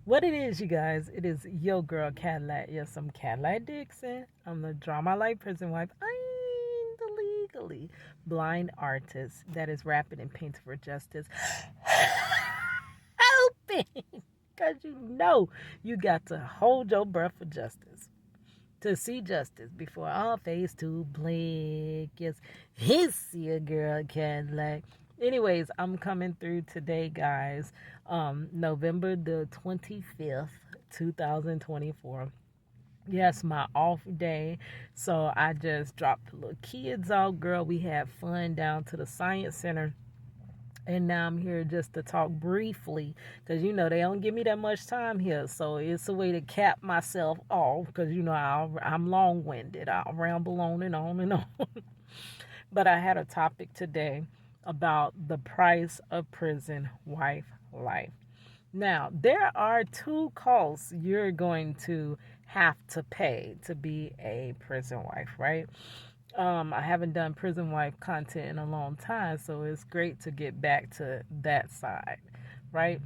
What it is, you guys, it is your girl Cadillac. Yes, I'm Cadillac Dixon. I'm the Draw My Life prison wife. I'm the legally blind artist that is rapping and painting for justice. Helping! Because you got to hold your breath for justice. To see justice before our face too blink. Yes, hiss your girl Cadillac. Anyways, I'm coming through today, guys. November the 25th, 2024. Yes, my off day. So I just dropped the little kids out, girl. We had fun down to the science center, and now I'm here just to talk briefly because they don't give me that much time here. So it's a way to cap myself off because I'm long winded. I'll ramble on and on and on. But I had a topic today about the price of prison wife life. Now, there are two costs you're going to have to pay to be a prison wife, right? I haven't done prison wife content in a long time, so it's great to get back to that side, right?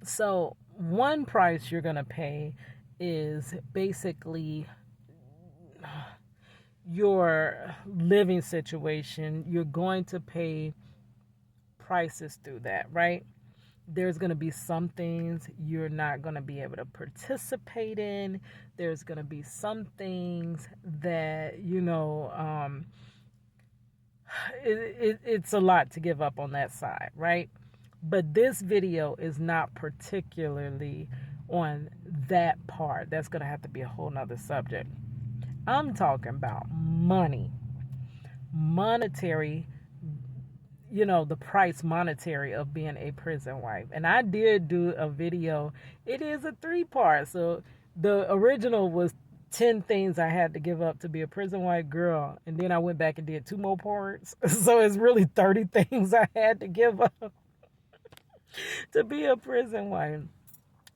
So, one price you're going to pay is basically your living situation. You're going to pay prices through that, right? There's going to be some things you're not going to be able to participate in. There's going to be some things that, it's a lot to give up on that side, right? But this video is not particularly on that part. That's going to have to be a whole nother subject. I'm talking about monetary, the price monetary of being a prison wife. And I did do a video. It is a 3-part. So the original was 10 things I had to give up to be a prison wife, girl. And then I went back and did 2 more parts. So it's really 30 things I had to give up to be a prison wife.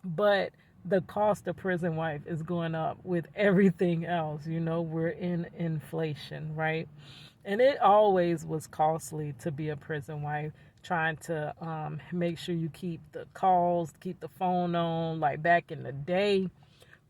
But the cost of prison wife is going up with everything else. We're in inflation, right? And it always was costly to be a prison wife, trying to make sure you keep the calls, keep the phone on. Like back in the day,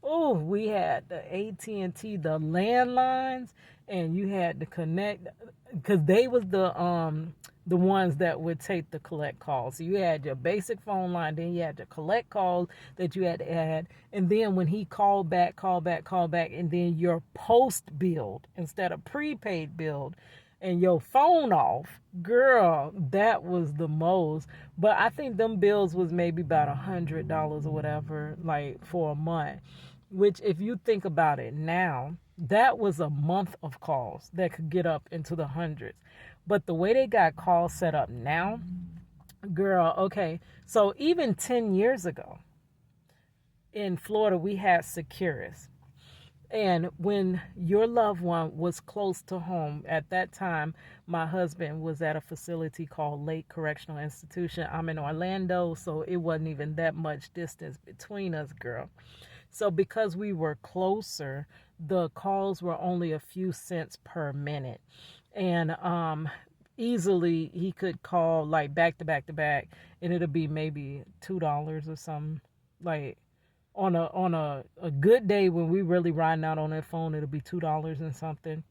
oh, we had the AT&T, the landlines, and you had to connect because they was the ones that would take the collect calls. So you had your basic phone line, then you had your collect calls that you had to add, and then when he called back, and then your post billed instead of prepaid billed, and your phone off, girl, that was the most. But I think them bills was maybe about $100 or whatever, like for a month. Which, if you think about it now, that was a month of calls that could get up into the hundreds. But the way they got calls set up now, girl, okay. So even 10 years ago in Florida, we had Securus. And when your loved one was close to home, at that time, my husband was at a facility called Lake Correctional Institution. I'm in Orlando, so it wasn't even that much distance between us, girl. So because we were closer, the calls were only a few cents per minute. And easily he could call like back to back to back, and it'll be maybe $2 or something. Like on a good day when we really riding out on that phone, it'll be $2 and something.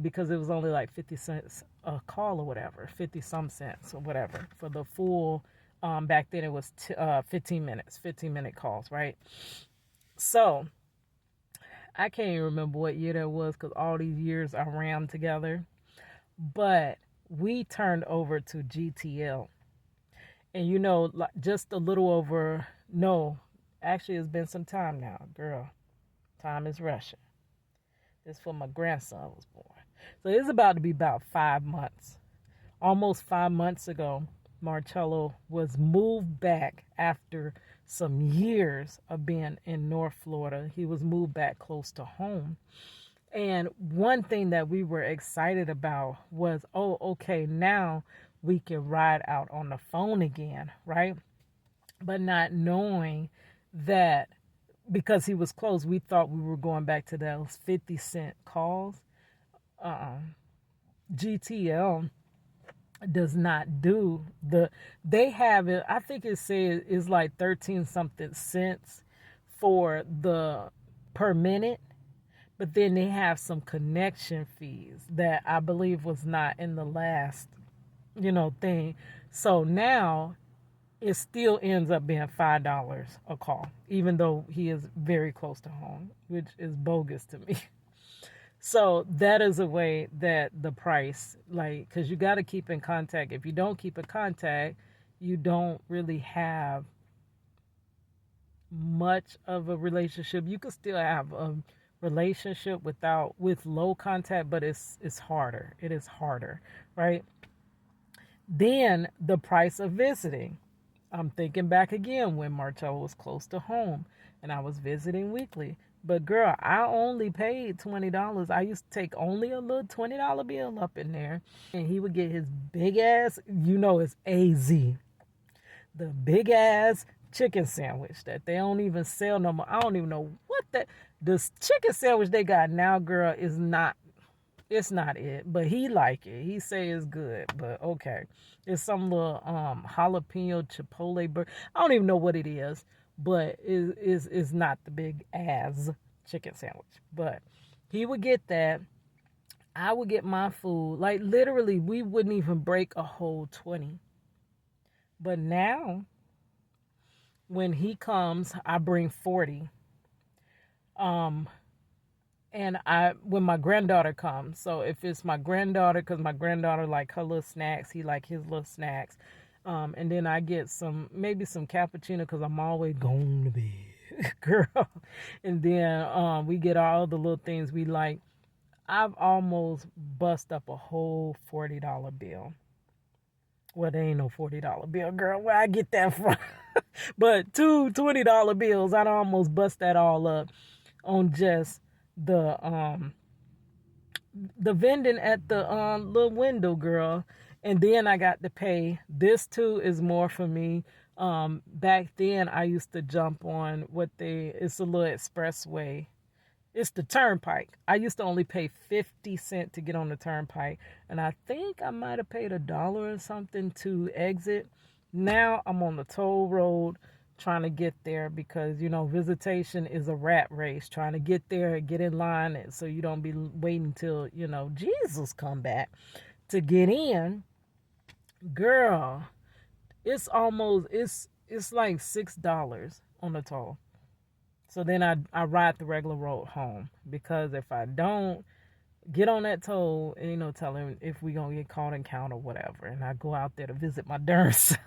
Because it was only like 50 cents a call or whatever, 50 some cents or whatever for the full. Back then it was 15-minute calls, right? So I can't even remember what year that was because all these years are rammed together. But we turned over to GTL. And just a little over, no, actually it's been some time now, girl. Time is rushing. This is when my grandson was born. So it's about to be about 5 months. Almost 5 months ago, Marcello was moved back after some years of being in North Florida. He was moved back close to home. And one thing that we were excited about was, oh, okay, now we can ride out on the phone again, right? But not knowing that because he was close, we thought we were going back to those 50-cent calls. GTL does not do they have it. I think it says it's like 13 something cents for the per minute, but then they have some connection fees that I believe was not in the last, thing. So now it still ends up being $5 a call, even though he is very close to home, which is bogus to me. So that is a way that the price, like, because you got to keep in contact. If you don't keep in contact, you don't really have much of a relationship. You could still have a relationship with low contact, but it's harder. It is harder, right? Then the price of visiting. I'm thinking back again when Marcello was close to home and I was visiting weekly. But girl, I only paid $20. I used to take only a little $20 bill up in there. And he would get his big ass, it's AZ. The big ass chicken sandwich that they don't even sell no more. I don't even know what this chicken sandwich they got now, girl, is not. It's not it, but he like it. He say it's good, but okay. It's some little jalapeno chipotle burger. I don't even know what it is, but it is not the big ass chicken sandwich. But he would get that. I would get my food. Like literally, we wouldn't even break a whole 20. But now, when he comes, I bring 40. And when my granddaughter comes, so if it's my granddaughter, because my granddaughter like her little snacks, he like his little snacks, and then I get maybe some cappuccino because I'm always going to bed, girl, and then we get all the little things we like. I've almost bust up a whole $40 bill. Well, there ain't no $40 bill, girl. Where I get that from? But two $20 bills, I'd almost bust that all up on just the vending at the little window, girl. And then I got to pay. This too is more for me. Back then I used to jump on it's a little expressway. It's the turnpike. I used to only pay 50 cents to get on the turnpike, and I think I might have paid $1 or something to exit. Now I'm on the toll road trying to get there because, visitation is a rat race, trying to get there and get in line, and so you don't be waiting till, Jesus come back to get in. Girl, it's like $6 on the toll. So then I ride the regular road home, because if I don't get on that toll, tell him if we gonna get caught in count or whatever, and I go out there to visit my darn self.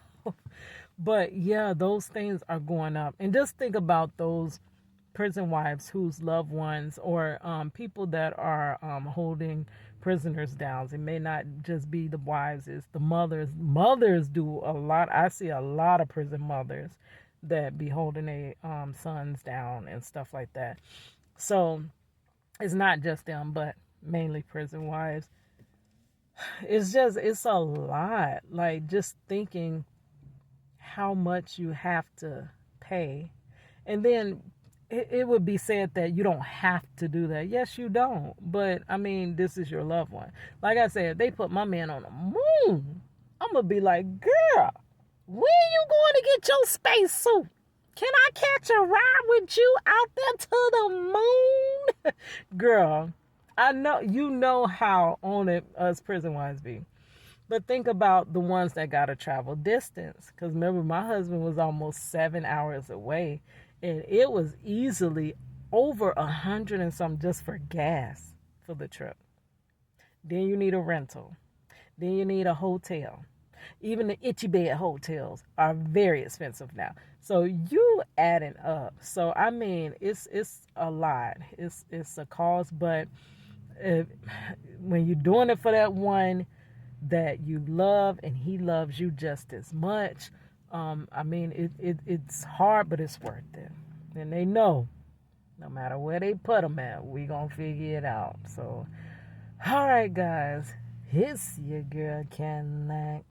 But yeah, those things are going up. And just think about those prison wives whose loved ones or people that are holding prisoners down. It may not just be the wives, it's the mothers. Mothers do a lot. I see a lot of prison mothers that be holding their sons down and stuff like that. So it's not just them, but mainly prison wives. It's a lot. Like, just thinking how much you have to pay. And then it would be said that you don't have to do that. Yes, you don't. But, I mean, this is your loved one. Like I said, if they put my man on the moon, I'm going to be like, girl, when you going to get your spacesuit? Can I catch a ride with you out there to the moon? Girl, I know you know how on it us prison wives be. But think about the ones that got to travel distance. Because remember, my husband was almost 7 hours away. And it was easily over 100 and something just for gas for the trip. Then you need a rental. Then you need a hotel. Even the itchy bed hotels are very expensive now. So you adding up. So I mean, it's a lot. It's a cost, but when you're doing it for that one that you love and he loves you just as much, I mean, it's hard, but it's worth it. And they know, no matter where they put them at, we gonna figure it out. So, all right, guys, it's your girl Cadillac.